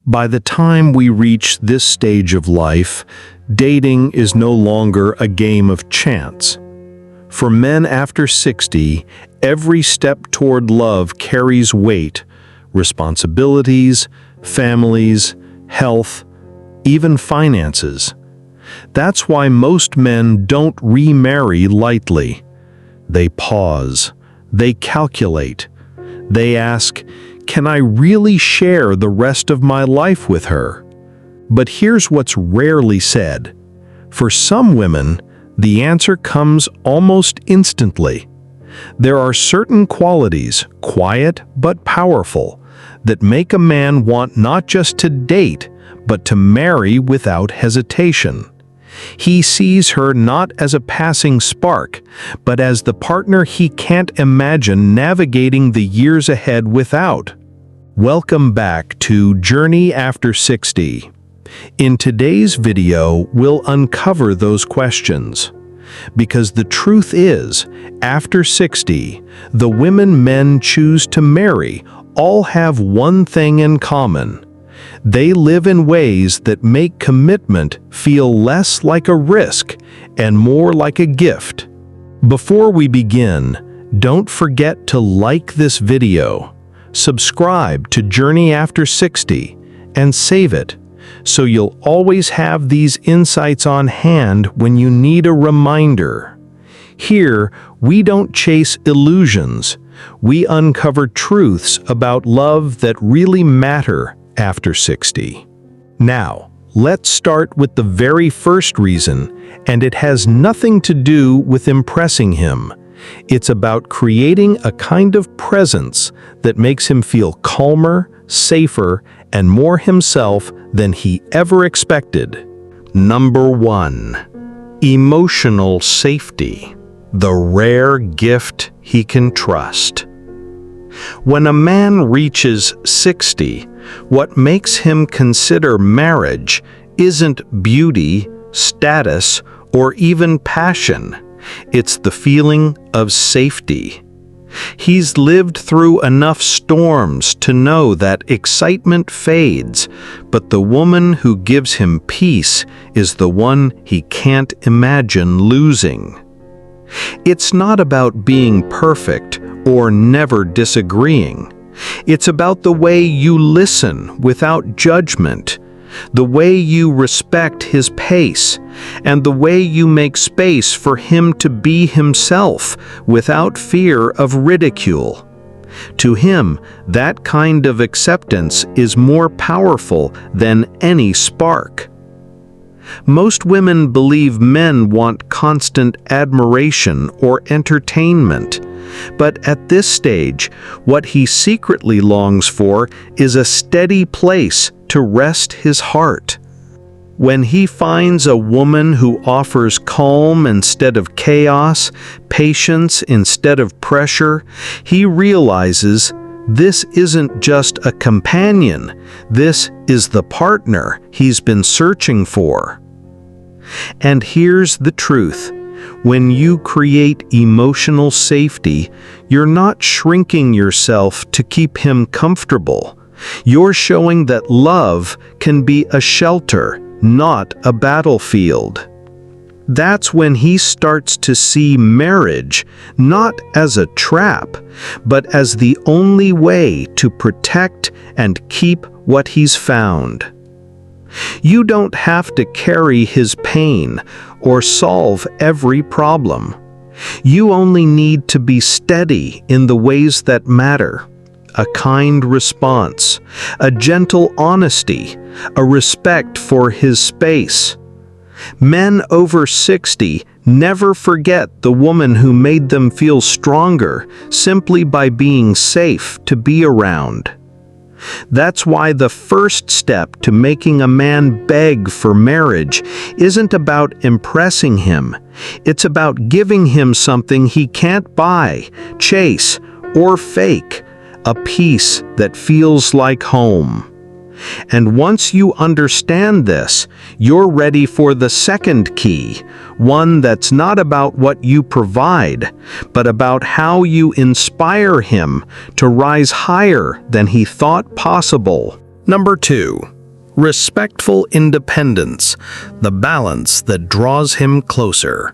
By the time we reach this stage of life, dating is no longer a game of chance. For men after 60, every step toward love carries weight, responsibilities, families, health, even finances. That's why most men don't remarry lightly. They pause, they calculate, they ask, can I really share the rest of my life with her? But here's what's rarely said. For some women, the answer comes almost instantly. There are certain qualities, quiet but powerful, that make a man want not just to date, but to marry without hesitation. He sees her not as a passing spark, but as the partner he can't imagine navigating the years ahead without. Welcome back to Journey After 60. In today's video, we'll uncover those questions. Because the truth is, after 60, the women men choose to marry all have one thing in common. They live in ways that make commitment feel less like a risk and more like a gift. Before we begin, don't forget to like this video, subscribe to Journey After 60, and save it, so you'll always have these insights on hand when you need a reminder. Here, we don't chase illusions. We uncover truths about love that really matter after 60. Now, let's start with the very first reason, and it has nothing to do with impressing him. It's about creating a kind of presence that makes him feel calmer, safer, and more himself than he ever expected. Number 1. Emotional safety. The rare gift he can trust. When a man reaches 60, what makes him consider marriage isn't beauty, status, or even passion. It's the feeling of safety. He's lived through enough storms to know that excitement fades, but the woman who gives him peace is the one he can't imagine losing. It's not about being perfect or never disagreeing. It's about the way you listen without judgment, the way you respect his pace, and the way you make space for him to be himself without fear of ridicule. To him, that kind of acceptance is more powerful than any spark. Most women believe men want constant admiration or entertainment, but at this stage, what he secretly longs for is a steady place to rest his heart. When he finds a woman who offers calm instead of chaos, patience instead of pressure, he realizes this isn't just a companion, this is the partner he's been searching for. And here's the truth. When you create emotional safety, you're not shrinking yourself to keep him comfortable. You're showing that love can be a shelter, not a battlefield. That's when he starts to see marriage not as a trap, but as the only way to protect and keep what he's found. You don't have to carry his pain or solve every problem. You only need to be steady in the ways that matter. A kind response, a gentle honesty, a respect for his space. Men over 60 never forget the woman who made them feel stronger simply by being safe to be around. That's why the first step to making a man beg for marriage isn't about impressing him. It's about giving him something he can't buy, chase, or fake, a peace that feels like home. And once you understand this, you're ready for the second key, one that's not about what you provide, but about how you inspire him to rise higher than he thought possible. Number 2. Respectful independence, the balance that draws him closer.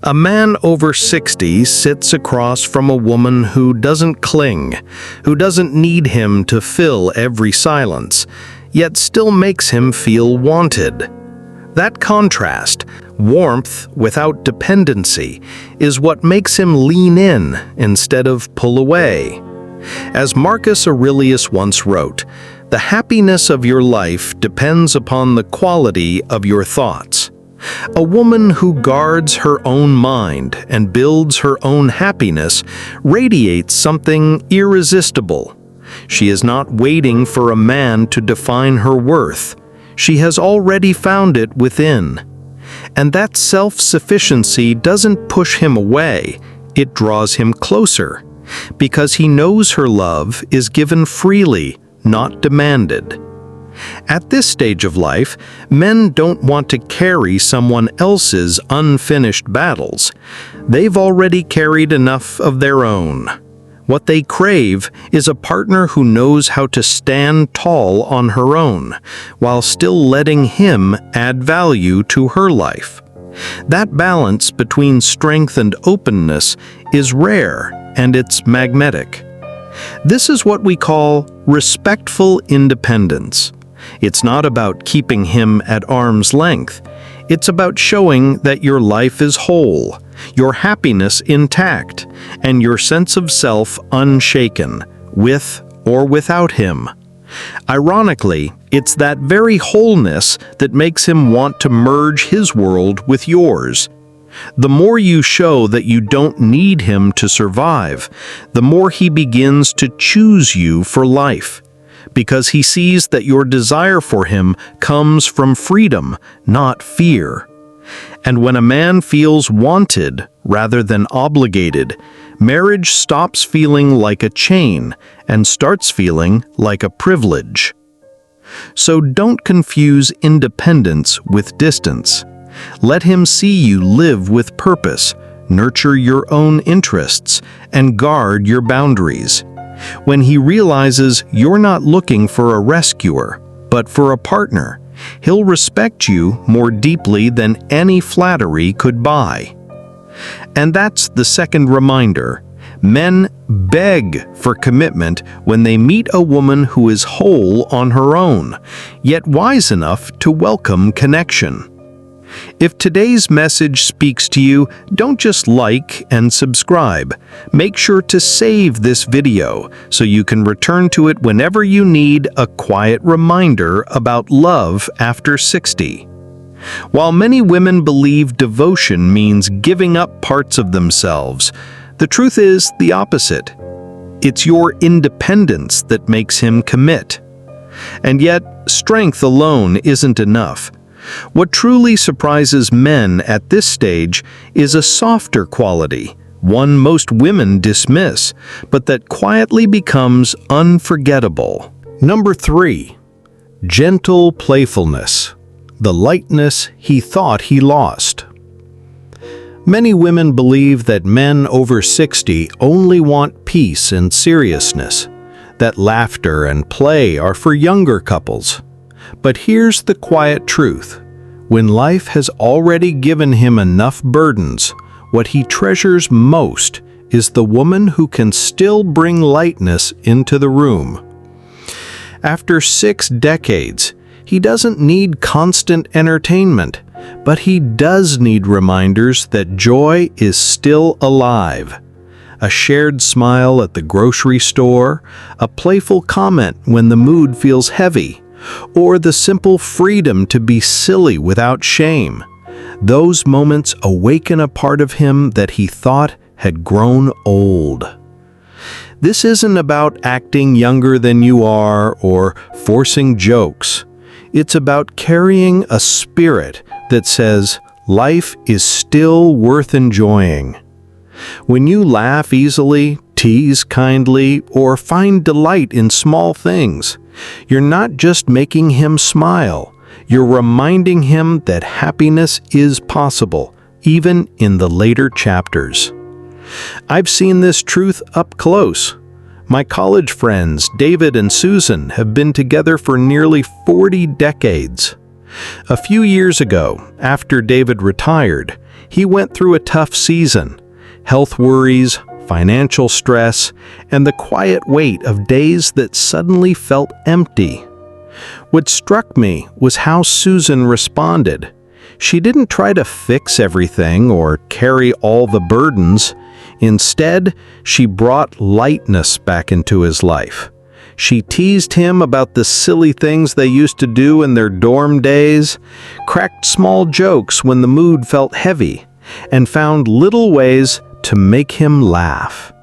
A man over 60 sits across from a woman who doesn't cling, who doesn't need him to fill every silence, yet still makes him feel wanted. That contrast, warmth without dependency, is what makes him lean in instead of pull away. As Marcus Aurelius once wrote, "The happiness of your life depends upon the quality of your thoughts." A woman who guards her own mind and builds her own happiness radiates something irresistible. She is not waiting for a man to define her worth. She has already found it within. And that self-sufficiency doesn't push him away, it draws him closer, because he knows her love is given freely, not demanded. At this stage of life, men don't want to carry someone else's unfinished battles. They've already carried enough of their own. What they crave is a partner who knows how to stand tall on her own, while still letting him add value to her life. That balance between strength and openness is rare, and it's magnetic. This is what we call respectful independence. It's not about keeping him at arm's length. It's about showing that your life is whole, your happiness intact, and your sense of self unshaken, with or without him. Ironically, it's that very wholeness that makes him want to merge his world with yours. The more you show that you don't need him to survive, the more he begins to choose you for life, because he sees that your desire for him comes from freedom, not fear. And when a man feels wanted rather than obligated, marriage stops feeling like a chain and starts feeling like a privilege. So don't confuse independence with distance. Let him see you live with purpose, nurture your own interests, and guard your boundaries. When he realizes you're not looking for a rescuer, but for a partner, he'll respect you more deeply than any flattery could buy. And that's the second reminder. Men beg for commitment when they meet a woman who is whole on her own, yet wise enough to welcome connection. If today's message speaks to you, don't just like and subscribe. Make sure to save this video so you can return to it whenever you need a quiet reminder about love after 60. While many women believe devotion means giving up parts of themselves, the truth is the opposite. It's your independence that makes him commit. And yet, strength alone isn't enough. What truly surprises men at this stage is a softer quality, one most women dismiss, but that quietly becomes unforgettable. Number 3. Gentle playfulness, the lightness he thought he lost. Many women believe that men over 60 only want peace and seriousness, that laughter and play are for younger couples. But here's the quiet truth. When life has already given him enough burdens, what he treasures most is the woman who can still bring lightness into the room. After 6 decades, he doesn't need constant entertainment, but he does need reminders that joy is still alive. A shared smile at the grocery store, a playful comment when the mood feels heavy, or the simple freedom to be silly without shame. Those moments awaken a part of him that he thought had grown old. This isn't about acting younger than you are or forcing jokes. It's about carrying a spirit that says, life is still worth enjoying. When you laugh easily, tease kindly, or find delight in small things, you're not just making him smile, you're reminding him that happiness is possible, even in the later chapters. I've seen this truth up close. My college friends, David and Susan, have been together for nearly 40 decades. A few years ago, after David retired, he went through a tough season. Health worries, financial stress, and the quiet weight of days that suddenly felt empty. What struck me was how Susan responded. She didn't try to fix everything or carry all the burdens. Instead, she brought lightness back into his life. She teased him about the silly things they used to do in their dorm days, cracked small jokes when the mood felt heavy, and found little ways to make him laugh.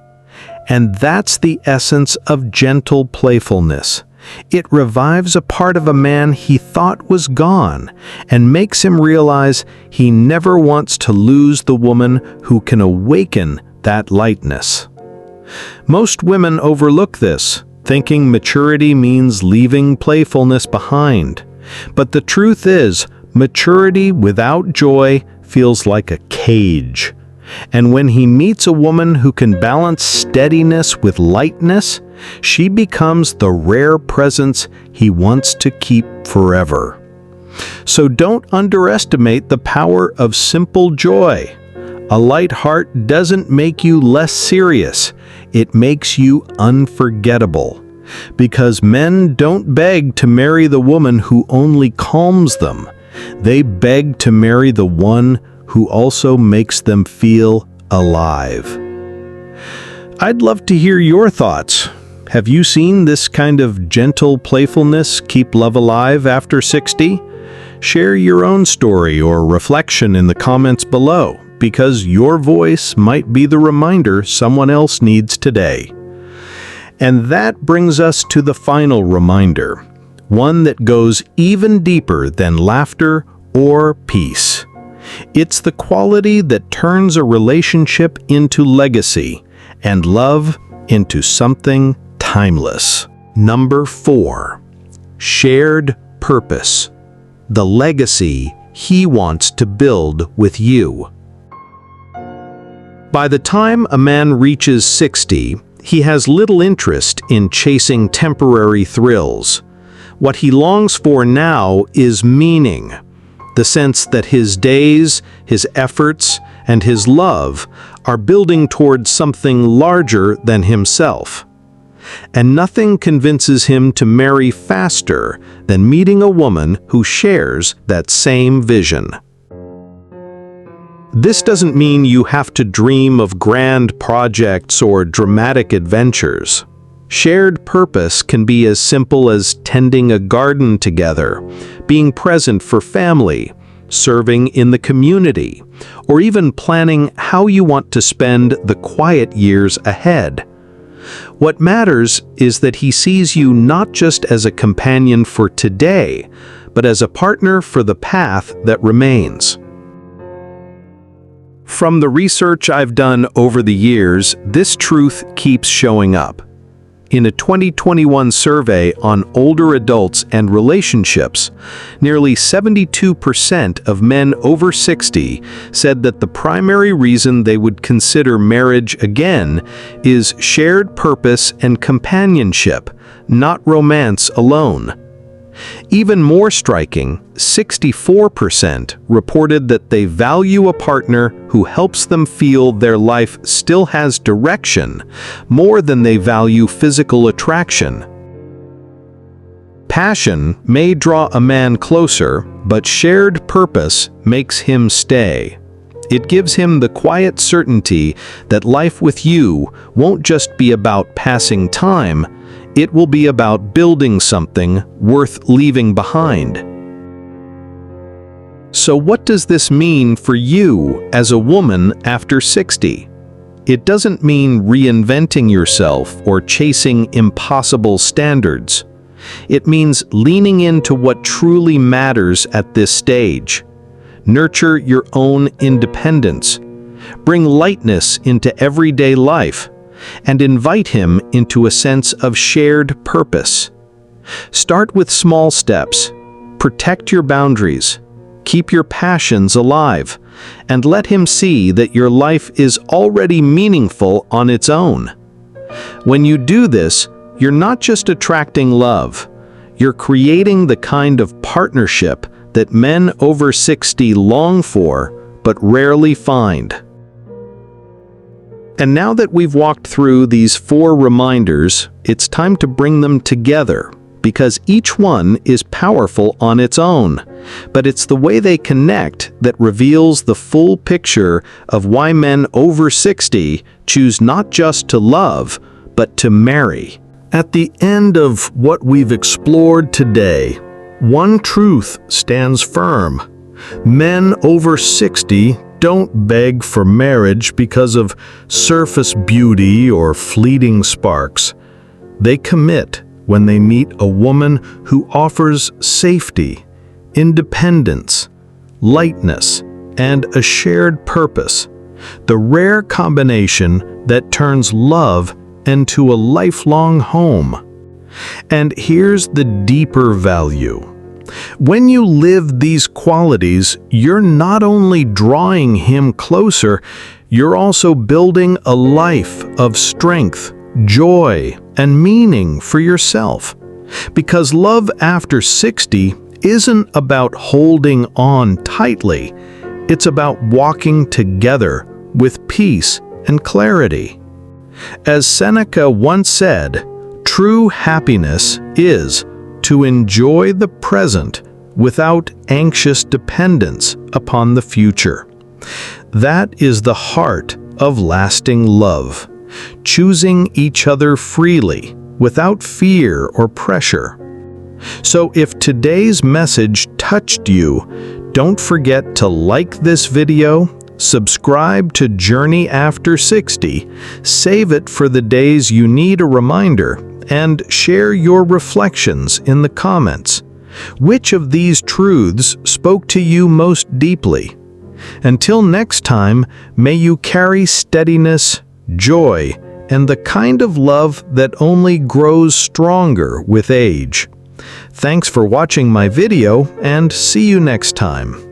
And that's the essence of gentle playfulness. It revives a part of a man he thought was gone and makes him realize he never wants to lose the woman who can awaken that lightness. Most women overlook this, thinking maturity means leaving playfulness behind. But the truth is, maturity without joy feels like a cage. And when he meets a woman who can balance steadiness with lightness, she becomes the rare presence he wants to keep forever. So don't underestimate the power of simple joy. A light heart doesn't make you less serious. It makes you unforgettable. Because men don't beg to marry the woman who only calms them. They beg to marry the one who also makes them feel alive. I'd love to hear your thoughts. Have you seen this kind of gentle playfulness keep love alive after 60? Share your own story or reflection in the comments below, because your voice might be the reminder someone else needs today. And that brings us to the final reminder, one that goes even deeper than laughter or peace. It's the quality that turns a relationship into legacy and love into something timeless. Number 4. Shared purpose. The legacy he wants to build with you. By the time a man reaches 60, he has little interest in chasing temporary thrills. What he longs for now is meaning. The sense that his days, his efforts, and his love are building towards something larger than himself. And nothing convinces him to marry faster than meeting a woman who shares that same vision. This doesn't mean you have to dream of grand projects or dramatic adventures. Shared purpose can be as simple as tending a garden together, being present for family, serving in the community, or even planning how you want to spend the quiet years ahead. What matters is that he sees you not just as a companion for today, but as a partner for the path that remains. From the research I've done over the years, this truth keeps showing up. In a 2021 survey on older adults and relationships, nearly 72% of men over 60 said that the primary reason they would consider marriage again is shared purpose and companionship, not romance alone. Even more striking, 64% reported that they value a partner who helps them feel their life still has direction more than they value physical attraction. Passion may draw a man closer, but shared purpose makes him stay. It gives him the quiet certainty that life with you won't just be about passing time, it will be about building something worth leaving behind. So what does this mean for you as a woman after 60? It doesn't mean reinventing yourself or chasing impossible standards. It means leaning into what truly matters at this stage. Nurture your own independence. Bring lightness into everyday life, and invite him into a sense of shared purpose. Start with small steps. Protect your boundaries. Keep your passions alive, and let him see that your life is already meaningful on its own. When you do this, you're not just attracting love. You're creating the kind of partnership that men over 60 long for, but rarely find. And now that we've walked through these 4 reminders, it's time to bring them together, because each one is powerful on its own. But it's the way they connect that reveals the full picture of why men over 60 choose not just to love, but to marry. At the end of what we've explored today, one truth stands firm. Men over 60 don't beg for marriage because of surface beauty or fleeting sparks. They commit when they meet a woman who offers safety, independence, lightness, and a shared purpose, the rare combination that turns love into a lifelong home. And here's the deeper value. When you live these qualities, you're not only drawing him closer, you're also building a life of strength, joy, and meaning for yourself. Because love after 60 isn't about holding on tightly. It's about walking together with peace and clarity. As Seneca once said, true happiness is to enjoy the present without anxious dependence upon the future. That is the heart of lasting love, choosing each other freely without fear or pressure. So if today's message touched you, don't forget to like this video, subscribe to Journey After 60, save it for the days you need a reminder, and share your reflections in the comments. Which of these truths spoke to you most deeply? Until next time, may you carry steadiness, joy, and the kind of love that only grows stronger with age. Thanks for watching my video, and see you next time.